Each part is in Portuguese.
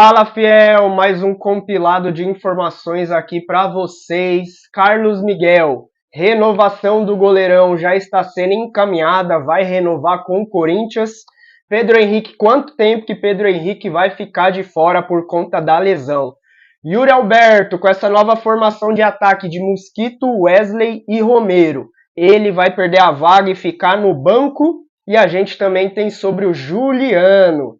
Fala, fiel! Mais um compilado de informações aqui para vocês. Carlos Miguel, renovação do goleirão já está sendo encaminhada, vai renovar com o Corinthians. Pedro Henrique, quanto tempo que Pedro Henrique vai ficar de fora por conta da lesão? Yuri Alberto, com essa nova formação de ataque de Mosquito, Wesley e Romero, ele vai perder a vaga e ficar no banco? E a gente também tem sobre o Juliano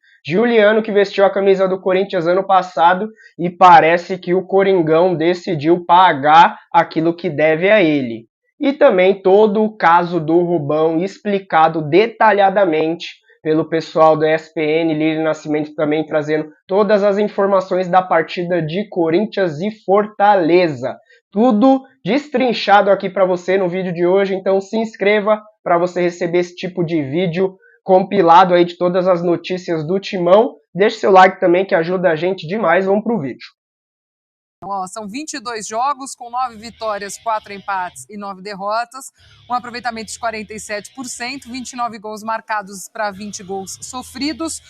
que vestiu a camisa do Corinthians ano passado e parece que o Coringão decidiu pagar aquilo que deve a ele. E também todo o caso do Rubão explicado detalhadamente pelo pessoal do ESPN, Lírio Nascimento também trazendo todas as informações da partida de Corinthians e Fortaleza. Tudo destrinchado aqui para você no vídeo de hoje, então se inscreva para você receber esse tipo de vídeo compilado aí de todas as notícias do Timão. Deixe seu like também que ajuda a gente demais. Vamos pro vídeo. São 22 jogos com 9 vitórias, 4 empates e 9 derrotas, um aproveitamento de 47%, 29 gols marcados para 20 gols sofridos.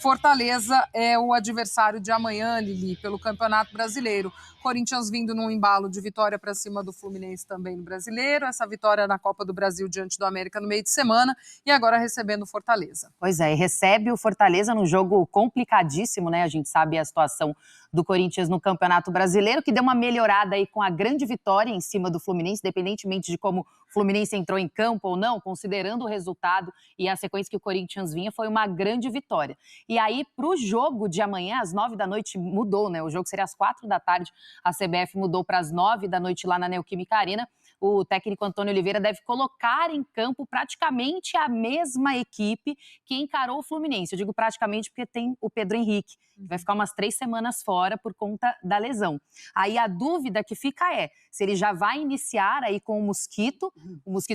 Fortaleza é o adversário de amanhã, Lili, pelo Campeonato Brasileiro. Corinthians vindo num embalo de vitória para cima do Fluminense também no Brasileiro, essa vitória na Copa do Brasil diante do América no meio de semana e agora recebendo o Fortaleza. Pois é, e recebe o Fortaleza num jogo complicadíssimo, né? A gente sabe a situação do Corinthians no Campeonato Brasileiro, que deu uma melhorada aí com a grande vitória em cima do Fluminense, independentemente de como o Fluminense entrou em campo ou não, considerando o resultado e a sequência que o Corinthians vinha, foi uma grande vitória. E aí, para o jogo de amanhã, às 9 da noite, mudou, né? O jogo seria às 4 da tarde, a CBF mudou para as 9 da noite lá na Neoquímica Arena. O técnico Antônio Oliveira deve colocar em campo praticamente a mesma equipe que encarou o Fluminense. Eu digo praticamente porque tem o Pedro Henrique, que vai ficar umas 3 semanas fora por conta da lesão. Aí a dúvida que fica é se ele já vai iniciar aí com o Mosquito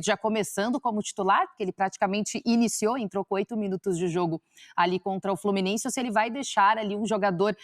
já começando como titular, porque ele praticamente iniciou, entrou com 8 minutos de jogo ali contra o Fluminense, ou se ele vai deixar ali um jogador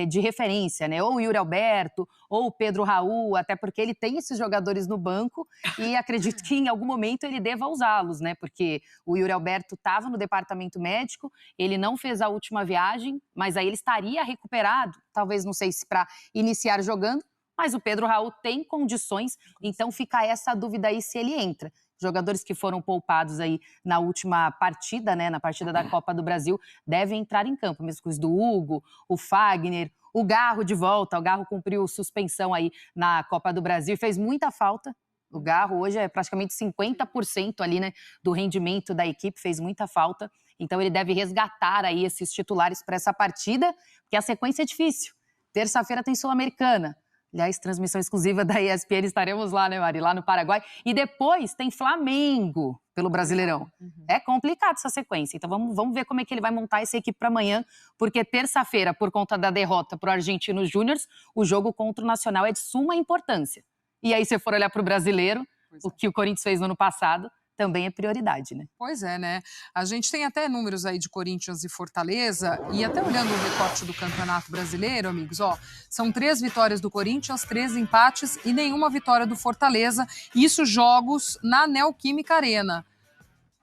de referência, né? Ou o Yuri Alberto, ou o Pedro Raul, até porque ele tem esses jogadores no banco e acredito que em algum momento ele deva usá-los, né? Porque o Yuri Alberto estava no departamento médico, ele não fez a última viagem, mas aí ele estaria recuperado, talvez não sei se para iniciar jogando, mas o Pedro Raul tem condições, então fica essa dúvida aí se ele entra. Jogadores que foram poupados aí na última partida, né, na partida da Copa do Brasil, devem entrar em campo, mesmo coisa do Hugo, o Fagner, o Garro de volta. O Garro cumpriu suspensão aí na Copa do Brasil e fez muita falta. O Garro hoje é praticamente 50% ali, né, do rendimento da equipe, fez muita falta. Então ele deve resgatar aí esses titulares para essa partida, porque a sequência é difícil. Terça-feira tem Sul-Americana. Aliás, transmissão exclusiva da ESPN, estaremos lá, né, Mari? Lá no Paraguai. E depois tem Flamengo pelo Brasileirão. É complicado essa sequência. Então vamos ver como é que ele vai montar essa equipe para amanhã, porque terça-feira, por conta da derrota para o Argentinos Júniors, o jogo contra o Nacional é de suma importância. E aí, se for olhar para o Brasileiro, o que o Corinthians fez no ano passado, também é prioridade, né? Pois é, né? A gente tem até números aí de Corinthians e Fortaleza, e até olhando o recorte do Campeonato Brasileiro, amigos, ó, são 3 vitórias do Corinthians, 3 empates e nenhuma vitória do Fortaleza, isso jogos na Neoquímica Arena.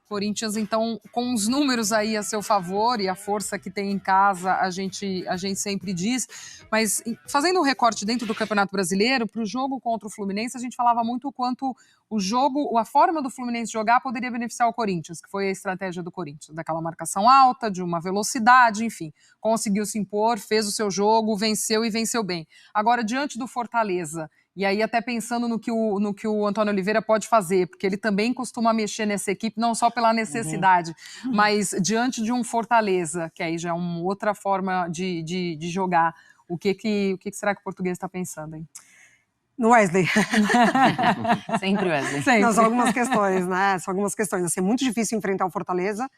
Corinthians, então, com os números aí a seu favor e a força que tem em casa, a gente sempre diz, mas fazendo um recorte dentro do Campeonato Brasileiro, para o jogo contra o Fluminense, a gente falava muito o quanto o jogo, a forma do Fluminense jogar poderia beneficiar o Corinthians, que foi a estratégia do Corinthians, daquela marcação alta, de uma velocidade, enfim, conseguiu se impor, fez o seu jogo, venceu e venceu bem. Agora, diante do Fortaleza, e aí até pensando no que o Antônio Oliveira pode fazer, porque ele também costuma mexer nessa equipe, não só pela necessidade, mas diante de um Fortaleza, que aí já é uma outra forma de jogar, o que será que o português está pensando, hein? No Wesley. Sempre Wesley. Sempre. Não, são algumas questões, né? São algumas questões. Assim, é muito difícil enfrentar o Fortaleza.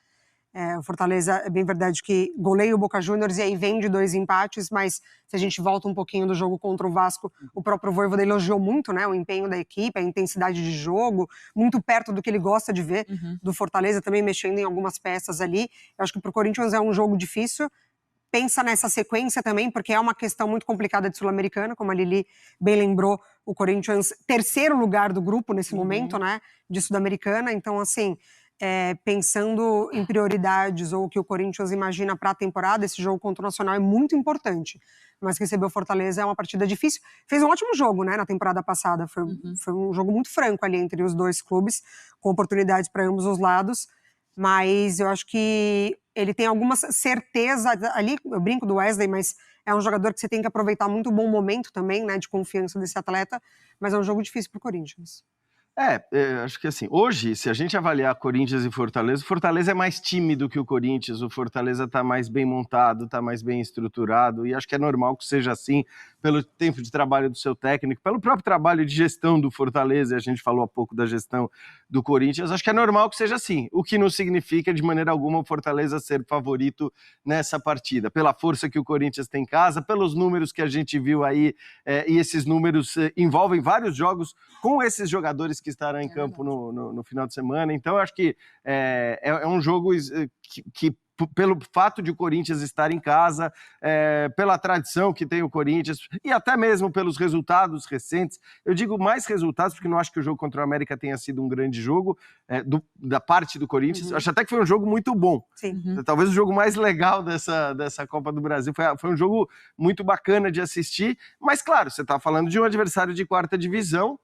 O Fortaleza, é bem verdade que goleia o Boca Juniors e aí vem de 2 empates, mas se a gente volta um pouquinho do jogo contra o Vasco, o próprio Vojvoda elogiou muito, né, o empenho da equipe, a intensidade de jogo, muito perto do que ele gosta de ver do Fortaleza, também mexendo em algumas peças ali. Eu acho que para o Corinthians é um jogo difícil. Pensa nessa sequência também, porque é uma questão muito complicada de Sul-Americana, como a Lili bem lembrou, o Corinthians, 3º lugar do grupo nesse momento, né, de Sul-Americana, então assim, pensando em prioridades ou o que o Corinthians imagina para a temporada, esse jogo contra o Nacional é muito importante. Mas receber o Fortaleza é uma partida difícil. Fez um ótimo jogo, né, na temporada passada. Foi um jogo muito franco ali entre os dois clubes, com oportunidades para ambos os lados. Mas eu acho que ele tem alguma certeza ali, eu brinco do Wesley, mas é um jogador que você tem que aproveitar muito o bom momento também, né, de confiança desse atleta, mas é um jogo difícil para o Corinthians. Acho que assim, hoje, se a gente avaliar Corinthians e Fortaleza, o Fortaleza é mais tímido que o Corinthians, o Fortaleza está mais bem montado, está mais bem estruturado, e acho que é normal que seja assim, pelo tempo de trabalho do seu técnico, pelo próprio trabalho de gestão do Fortaleza, e a gente falou há pouco da gestão do Corinthians, acho que é normal que seja assim, o que não significa de maneira alguma o Fortaleza ser favorito nessa partida, pela força que o Corinthians tem em casa, pelos números que a gente viu aí, e esses números envolvem vários jogos com esses jogadores que estarão em campo no final de semana, então eu acho que é um jogo que pelo fato de o Corinthians estar em casa, pela tradição que tem o Corinthians, e até mesmo pelos resultados recentes, eu digo mais resultados, porque não acho que o jogo contra o América tenha sido um grande jogo, da parte do Corinthians, acho até que foi um jogo muito bom, talvez o jogo mais legal dessa Copa do Brasil, foi um jogo muito bacana de assistir, mas claro, você está falando de um adversário de quarta divisão,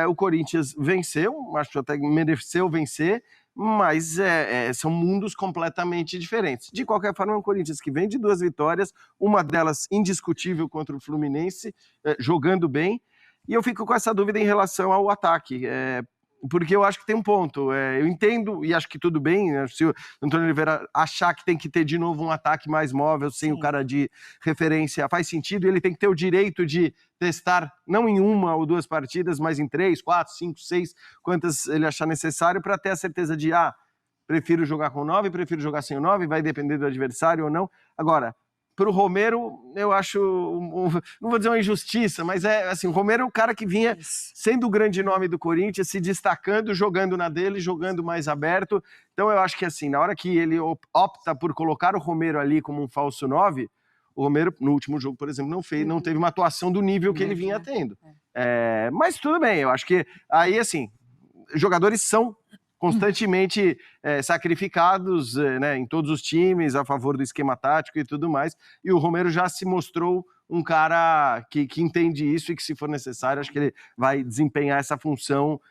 o Corinthians venceu, acho que até mereceu vencer, mas são mundos completamente diferentes. De qualquer forma, é um Corinthians que vem de 2 vitórias, uma delas indiscutível contra o Fluminense, jogando bem, e eu fico com essa dúvida em relação ao ataque, porque eu acho que tem um ponto, eu entendo e acho que tudo bem, né, se o Antônio Oliveira achar que tem que ter de novo um ataque mais móvel, sem o cara de referência, faz sentido, ele tem que ter o direito de testar, não em 1 ou 2 partidas, mas em 3, 4, 5, 6, quantas ele achar necessário, para ter a certeza de, prefiro jogar com 9, prefiro jogar sem o 9, vai depender do adversário ou não. Agora, para o Romero, eu acho, não vou dizer uma injustiça, mas assim, o Romero é o cara que vinha sendo o grande nome do Corinthians, se destacando, jogando na dele, jogando mais aberto. Então eu acho que assim, na hora que ele opta por colocar o Romero ali como um falso 9, o Romero, no último jogo, por exemplo, não teve uma atuação do nível que ele vinha tendo. Mas tudo bem, eu acho que aí, assim, jogadores são constantemente sacrificados, né, em todos os times, a favor do esquema tático e tudo mais, e o Romero já se mostrou um cara que entende isso e que, se for necessário, acho que ele vai desempenhar essa função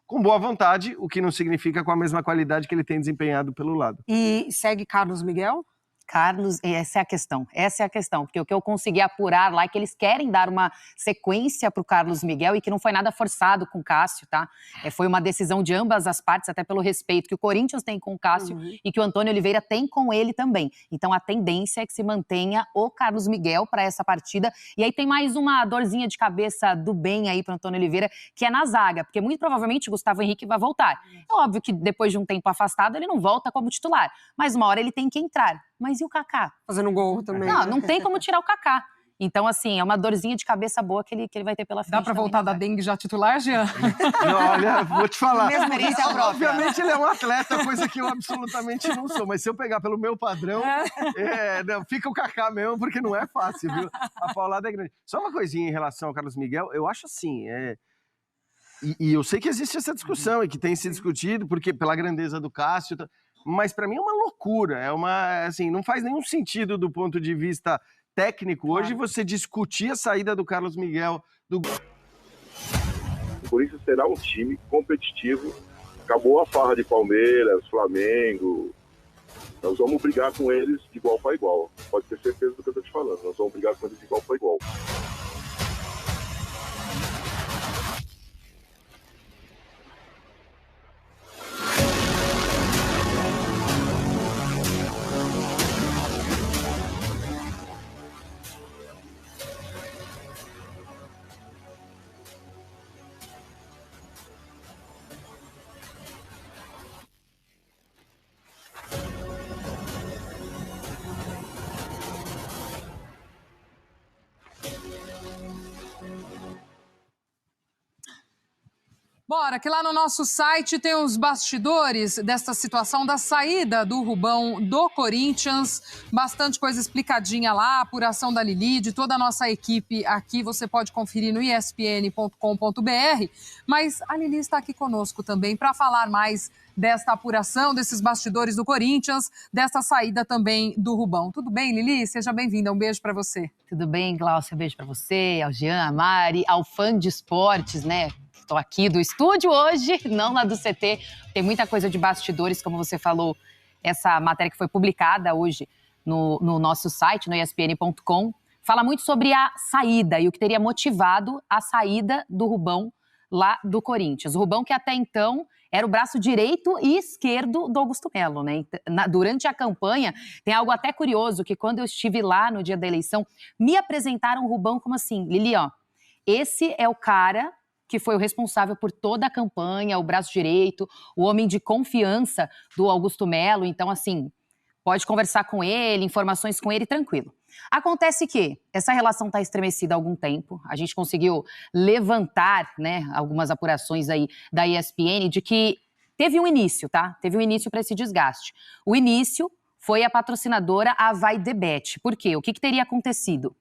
com boa vontade, o que não significa com a mesma qualidade que ele tem desempenhado pelo lado. E segue Carlos Miguel? Carlos, essa é a questão, porque o que eu consegui apurar lá é que eles querem dar uma sequência para o Carlos Miguel e que não foi nada forçado com o Cássio, tá? Foi uma decisão de ambas as partes, até pelo respeito que o Corinthians tem com o Cássio e que o Antônio Oliveira tem com ele também. Então a tendência é que se mantenha o Carlos Miguel para essa partida. E aí tem mais uma dorzinha de cabeça do bem aí para o Antônio Oliveira, que é na zaga, porque muito provavelmente o Gustavo Henrique vai voltar. É óbvio que depois de um tempo afastado ele não volta como titular, mas uma hora ele tem que entrar. Mas e o Kaká? Fazendo gol também. Não tem como tirar o Kaká. Então, assim, é uma dorzinha de cabeça boa que ele vai ter pela frente. Dá pra voltar da dengue já titular, Jean? Olha, vou te falar. Mesma experiência própria. Obviamente ele é um atleta, coisa que eu absolutamente não sou. Mas se eu pegar pelo meu padrão, não, fica o Kaká mesmo, porque não é fácil, viu? A paulada é grande. Só uma coisinha em relação ao Carlos Miguel, eu acho assim, e eu sei que existe essa discussão e que tem se discutido, porque pela grandeza do Cássio, mas para mim é uma loucura, assim, não faz nenhum sentido do ponto de vista técnico hoje você discutir a saída do Carlos Miguel do... O Corinthians será um time competitivo, acabou a farra de Palmeiras, Flamengo, nós vamos brigar com eles de igual para igual, pode ter certeza do que eu estou te falando, nós vamos brigar com eles de igual para igual. Bora, que lá no nosso site tem os bastidores desta situação da saída do Rubão do Corinthians. Bastante coisa explicadinha lá, apuração da Lili, de toda a nossa equipe aqui. Você pode conferir no espn.com.br. Mas a Lili está aqui conosco também para falar mais desta apuração, desses bastidores do Corinthians, desta saída também do Rubão. Tudo bem, Lili? Seja bem-vinda. Um beijo para você. Tudo bem, Glaucia? Um beijo para você, ao Jean, a Mari, ao fã de esportes, né? Estou aqui do estúdio hoje, não lá do CT. Tem muita coisa de bastidores, como você falou, essa matéria que foi publicada hoje no nosso site, no espn.com, fala muito sobre a saída e o que teria motivado a saída do Rubão lá do Corinthians. O Rubão que até então era o braço direito e esquerdo do Augusto Melo, né? Durante a campanha, tem algo até curioso, que quando eu estive lá no dia da eleição, me apresentaram o Rubão como assim, Lili, ó, esse é o cara que foi o responsável por toda a campanha, o braço direito, o homem de confiança do Augusto Melo. Então, assim, pode conversar com ele, informações com ele, tranquilo. Acontece que essa relação está estremecida há algum tempo. A gente conseguiu levantar, né, algumas apurações aí da ESPN de que teve um início, tá? Teve um início para esse desgaste. O início foi a patrocinadora Avaidebet. Por quê? O que teria acontecido?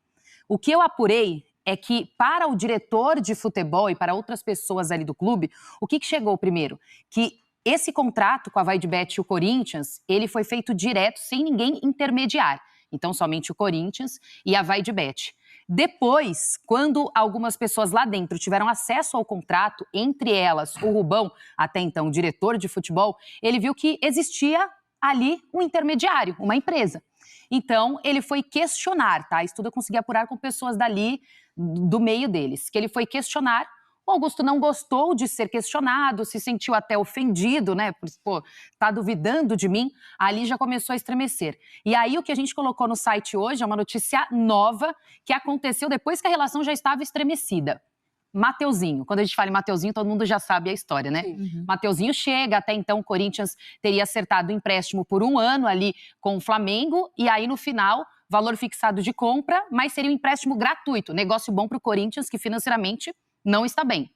O que eu apurei é que para o diretor de futebol e para outras pessoas ali do clube, o que chegou primeiro? Que esse contrato com a Avaidebet e o Corinthians, ele foi feito direto, sem ninguém intermediar. Então, somente o Corinthians e a Avaidebet. Depois, quando algumas pessoas lá dentro tiveram acesso ao contrato, entre elas o Rubão, até então diretor de futebol, ele viu que existia ali um intermediário, uma empresa. Então, ele foi questionar, tá? Isso tudo eu consegui apurar com pessoas dali, do meio deles, que ele foi questionar. O Augusto não gostou de ser questionado, se sentiu até ofendido, né? Pô, tá duvidando de mim? Ali já começou a estremecer. E aí o que a gente colocou no site hoje é uma notícia nova que aconteceu depois que a relação já estava estremecida. Mateuzinho. Quando a gente fala em Mateuzinho, todo mundo já sabe a história, né? Uhum. Mateuzinho chega, até então o Corinthians teria acertado o empréstimo por 1 ano ali com o Flamengo, e aí no final, valor fixado de compra, mas seria um empréstimo gratuito. Negócio bom para o Corinthians, que financeiramente não está bem.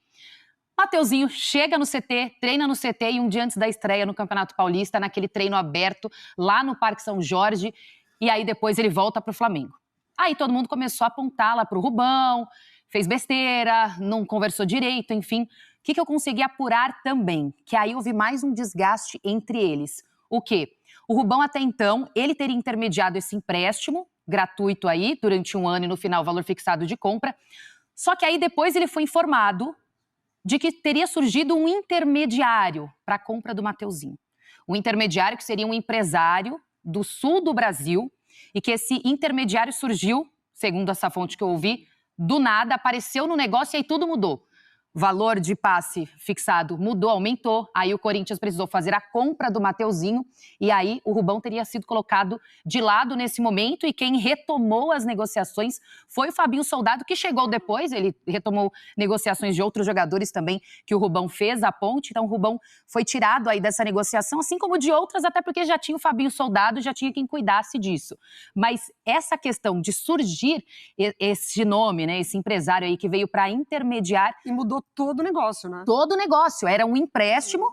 Mateuzinho chega no CT, treina no CT e um dia antes da estreia no Campeonato Paulista, naquele treino aberto lá no Parque São Jorge, e aí depois ele volta para o Flamengo. Aí todo mundo começou a apontar lá para o Rubão, fez besteira, não conversou direito, enfim. O que eu consegui apurar também? Que aí houve mais um desgaste entre eles. O quê? O Rubão até então, ele teria intermediado esse empréstimo gratuito aí, durante 1 ano e no final valor fixado de compra. Só que aí depois ele foi informado de que teria surgido um intermediário para a compra do Mateuzinho. Um intermediário que seria um empresário do sul do Brasil e que esse intermediário surgiu, segundo essa fonte que eu ouvi, do nada, apareceu no negócio e aí tudo mudou. Valor de passe fixado mudou, aumentou, aí o Corinthians precisou fazer a compra do Mateuzinho e aí o Rubão teria sido colocado de lado nesse momento e quem retomou as negociações foi o Fabinho Soldado, que chegou depois, ele retomou negociações de outros jogadores também que o Rubão fez a ponte, então o Rubão foi tirado aí dessa negociação, assim como de outras, até porque já tinha o Fabinho Soldado, já tinha quem cuidasse disso. Mas essa questão de surgir esse nome, né, esse empresário aí que veio para intermediar... E mudou todo o negócio, né? Todo o negócio. Era um empréstimo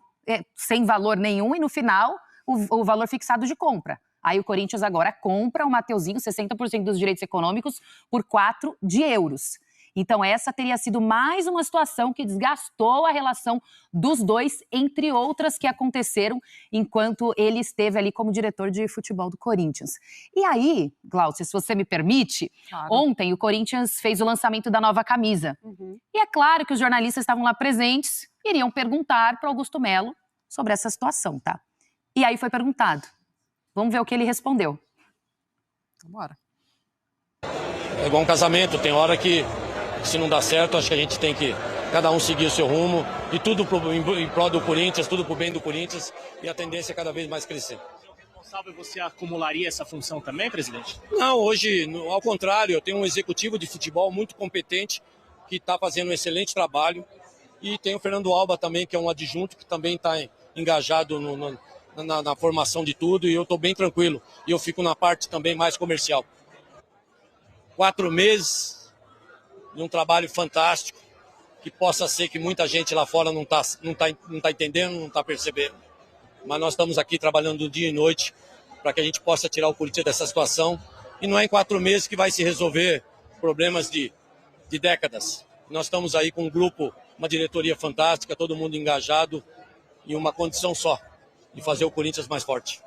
sem valor nenhum e no final o valor fixado de compra. Aí o Corinthians agora compra o Mateuzinho, 60% dos direitos econômicos, por 4 euros. Então essa teria sido mais uma situação que desgastou a relação dos dois, entre outras que aconteceram enquanto ele esteve ali como diretor de futebol do Corinthians. E aí, Glaucia, se você me permite, claro. Ontem o Corinthians fez o lançamento da nova camisa. Uhum. E é claro que os jornalistas estavam lá presentes, iriam perguntar para o Augusto Melo sobre essa situação, tá? E aí foi perguntado. Vamos ver o que ele respondeu. Bora. É igual um casamento, tem hora que se não dá certo, acho que a gente tem que cada um seguir o seu rumo e tudo em prol do Corinthians, tudo pro bem do Corinthians e a tendência é cada vez mais crescer. Responsável, você acumularia essa função também, presidente? Não, hoje, ao contrário, eu tenho um executivo de futebol muito competente que está fazendo um excelente trabalho e tem o Fernando Alba também, que é um adjunto que também está engajado na formação de tudo e eu estou bem tranquilo e eu fico na parte também mais comercial. 4 meses de um trabalho fantástico, que possa ser que muita gente lá fora não tá entendendo, não está percebendo. Mas nós estamos aqui trabalhando dia e noite para que a gente possa tirar o Corinthians dessa situação. E não é em 4 meses que vai se resolver problemas de décadas. Nós estamos aí com um grupo, uma diretoria fantástica, todo mundo engajado e uma condição só, de fazer o Corinthians mais forte.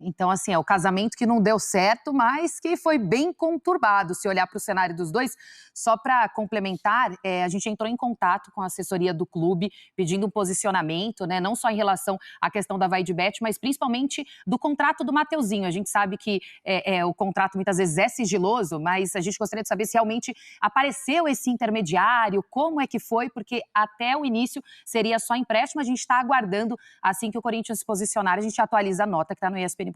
Então, assim, é o casamento que não deu certo, mas que foi bem conturbado, se olhar para o cenário dos dois. Só para complementar, a gente entrou em contato com a assessoria do clube, pedindo um posicionamento, né, não só em relação à questão da Vaidbet, mas principalmente do contrato do Mateuzinho. A gente sabe que o contrato muitas vezes é sigiloso, mas a gente gostaria de saber se realmente apareceu esse intermediário, como é que foi, porque até o início seria só empréstimo. A gente está aguardando, assim que o Corinthians se posicionar, a gente atualiza a nota que está no ESPN.com.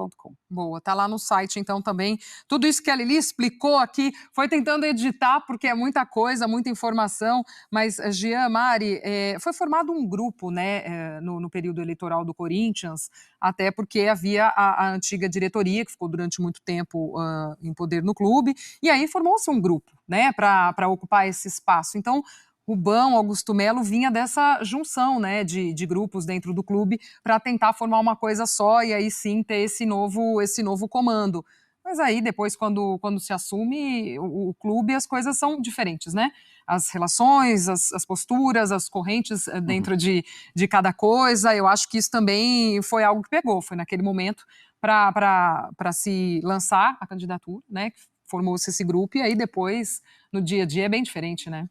Boa, tá lá no site então também. Tudo isso que a Lili explicou aqui, foi tentando editar, porque é muita coisa, muita informação, mas Jean, Mari, foi formado um grupo, né, no período eleitoral do Corinthians, até porque havia a antiga diretoria, que ficou durante muito tempo em poder no clube, e aí formou-se um grupo, né, para ocupar esse espaço. Então, Rubão, Augusto Melo vinha dessa junção, né, de grupos dentro do clube para tentar formar uma coisa só e aí sim ter esse novo comando. Mas aí depois, quando se assume o clube, as coisas são diferentes, né? As relações, as posturas, as correntes dentro de cada coisa. Eu acho que isso também foi algo que pegou, foi naquele momento para se lançar a candidatura, né? Formou-se esse grupo e aí depois, no dia a dia, é bem diferente, né?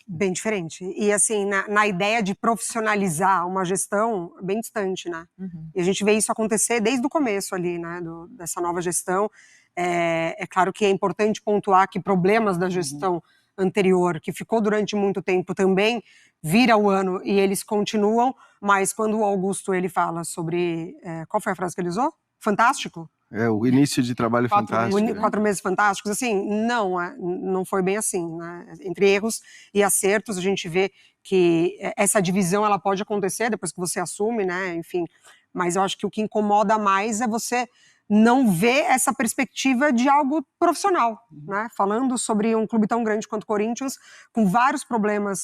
Bem diferente. E assim, na ideia de profissionalizar uma gestão, bem distante, né? E a gente vê isso acontecer desde o começo ali, né? Dessa nova gestão. É claro que é importante pontuar que problemas da gestão anterior, que ficou durante muito tempo também, vira o ano e eles continuam, mas quando o Augusto ele fala sobre... qual foi a frase que ele usou? Fantástico? O início de trabalho fantástico. 4 meses fantásticos, assim, não foi bem assim, né? Entre erros e acertos, a gente vê que essa divisão, ela pode acontecer depois que você assume, né, enfim, mas eu acho que o que incomoda mais é você não ver essa perspectiva de algo profissional, né, falando sobre um clube tão grande quanto o Corinthians, com vários problemas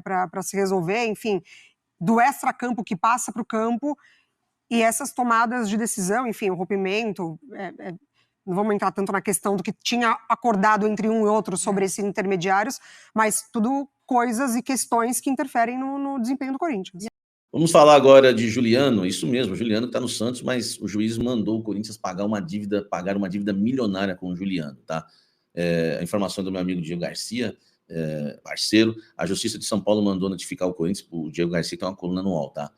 para se resolver, enfim, do extracampo que passa para o campo. E essas tomadas de decisão, enfim, o rompimento, não vamos entrar tanto na questão do que tinha acordado entre um e outro sobre esses intermediários, mas tudo coisas e questões que interferem no desempenho do Corinthians. Vamos falar agora de Juliano, isso mesmo, Juliano que está no Santos, mas o juiz mandou o Corinthians pagar uma dívida milionária com o Juliano, tá? A informação do meu amigo Diego Garcia, parceiro, a Justiça de São Paulo mandou notificar o Corinthians, o Diego Garcia tem uma coluna no UOL, tá?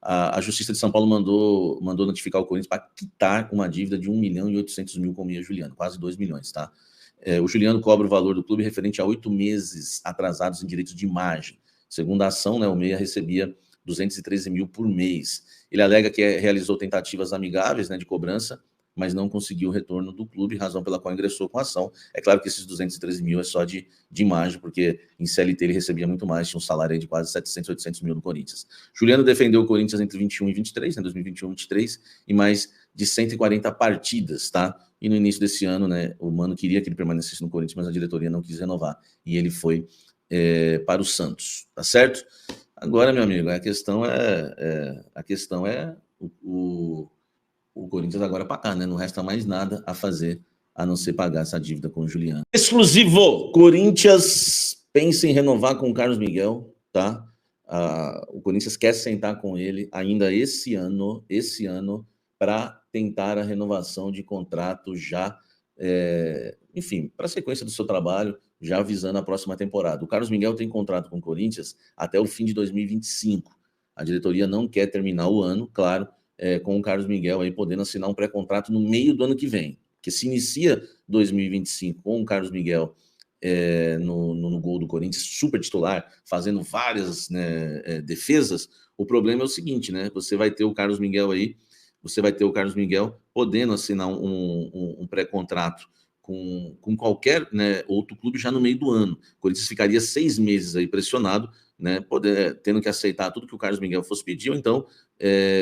A Justiça de São Paulo mandou notificar o Corinthians para quitar uma dívida de 1.800.000 com o Meia Juliano, quase 2 milhões, tá? O Juliano cobra o valor do clube referente a 8 meses atrasados em direitos de imagem. Segundo a ação, né, o Meia recebia 213 mil por mês. Ele alega que realizou tentativas amigáveis, né, de cobrança, mas não conseguiu o retorno do clube, razão pela qual ingressou com a ação. É claro que esses 213 mil é só de imagem, porque em CLT ele recebia muito mais, tinha um salário aí de quase 700, 800 mil no Corinthians. Juliano defendeu o Corinthians entre 21 e 23, né, 2021 e 23, e mais de 140 partidas, tá? E no início desse ano, né, o Mano queria que ele permanecesse no Corinthians, mas a diretoria não quis renovar, e ele foi para o Santos, tá certo? Agora, meu amigo, a questão é o Corinthians agora pagar, né? Não resta mais nada a fazer a não ser pagar essa dívida com o Juliano. Exclusivo! Corinthians pensa em renovar com o Carlos Miguel, tá? O Corinthians quer sentar com ele ainda esse ano, para tentar a renovação de contrato já, enfim, para a sequência do seu trabalho, já visando a próxima temporada. O Carlos Miguel tem contrato com o Corinthians até o fim de 2025. A diretoria não quer terminar o ano, claro, com o Carlos Miguel aí podendo assinar um pré-contrato no meio do ano que vem, que se inicia 2025 com o Carlos Miguel no gol do Corinthians, super titular, fazendo várias, né, defesas. O problema é o seguinte, né, você vai ter o Carlos Miguel podendo assinar um pré-contrato com qualquer, né, outro clube já no meio do ano. O Corinthians ficaria 6 meses aí pressionado, né, tendo que aceitar tudo que o Carlos Miguel fosse pedir, ou então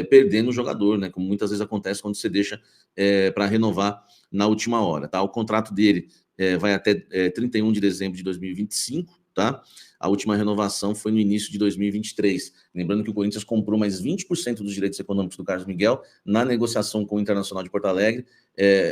perdendo o jogador, né, como muitas vezes acontece quando você deixa para renovar na última hora, tá? O contrato dele vai até 31 de dezembro de 2025, tá? A última renovação foi no início de 2023. Lembrando que o Corinthians comprou mais 20% dos direitos econômicos do Carlos Miguel na negociação com o Internacional de Porto Alegre,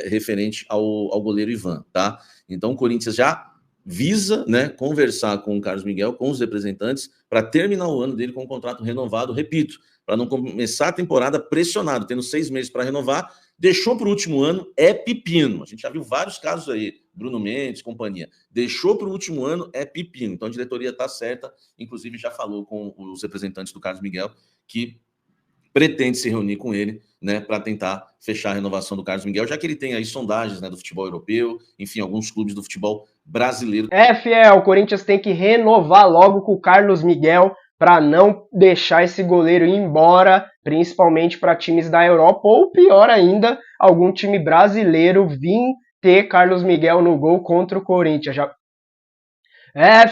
referente ao goleiro Ivan, tá? Então o Corinthians já visa, né, conversar com o Carlos Miguel, com os representantes, para terminar o ano dele com um contrato renovado, repito, para não começar a temporada pressionado, tendo 6 meses para renovar, deixou para o último ano, é pepino. A gente já viu vários casos aí, Bruno Mendes, companhia. Deixou para o último ano, é pepino. Então a diretoria está certa, inclusive já falou com os representantes do Carlos Miguel, que pretende se reunir com ele, né, para tentar fechar a renovação do Carlos Miguel, já que ele tem aí sondagens, né, do futebol europeu, enfim, alguns clubes do futebol brasileiro. Fiel, o Corinthians tem que renovar logo com o Carlos Miguel para não deixar esse goleiro ir embora, principalmente para times da Europa, ou pior ainda, algum time brasileiro vir ter Carlos Miguel no gol contra o Corinthians.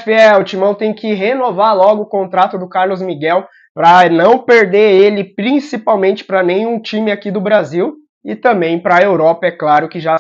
Fiel, o Timão tem que renovar logo o contrato do Carlos Miguel para não perder ele, principalmente para nenhum time aqui do Brasil e também para a Europa, é claro que já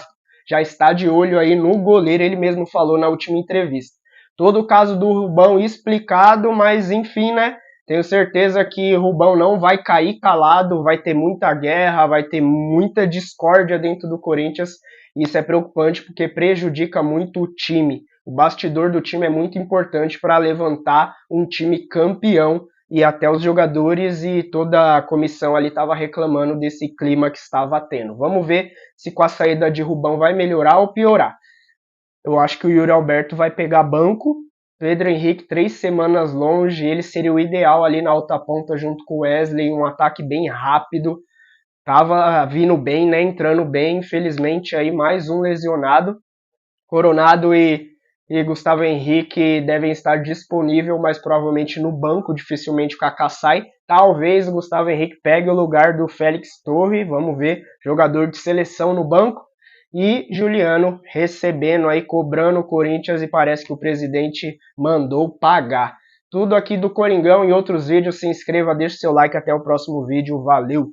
está de olho aí no goleiro, ele mesmo falou na última entrevista. Todo o caso do Rubão explicado, mas enfim, né? Tenho certeza que o Rubão não vai cair calado, vai ter muita guerra, vai ter muita discórdia dentro do Corinthians. Isso é preocupante porque prejudica muito o time. O bastidor do time é muito importante para levantar um time campeão. E até os jogadores e toda a comissão ali estava reclamando desse clima que estava tendo. Vamos ver se com a saída de Rubão vai melhorar ou piorar. Eu acho que o Yuri Alberto vai pegar banco. Pedro Henrique, 3 semanas longe, ele seria o ideal ali na alta ponta junto com o Wesley, um ataque bem rápido. Tava vindo bem, né? Entrando bem. Infelizmente aí mais um lesionado. Coronado e Gustavo Henrique devem estar disponíveis, mas provavelmente no banco, dificilmente o Kaká sai. Talvez o Gustavo Henrique pegue o lugar do Félix Torre, vamos ver, jogador de seleção no banco. E Juliano recebendo aí, cobrando o Corinthians e parece que o presidente mandou pagar. Tudo aqui do Coringão e outros vídeos, se inscreva, deixe seu like, até o próximo vídeo, valeu!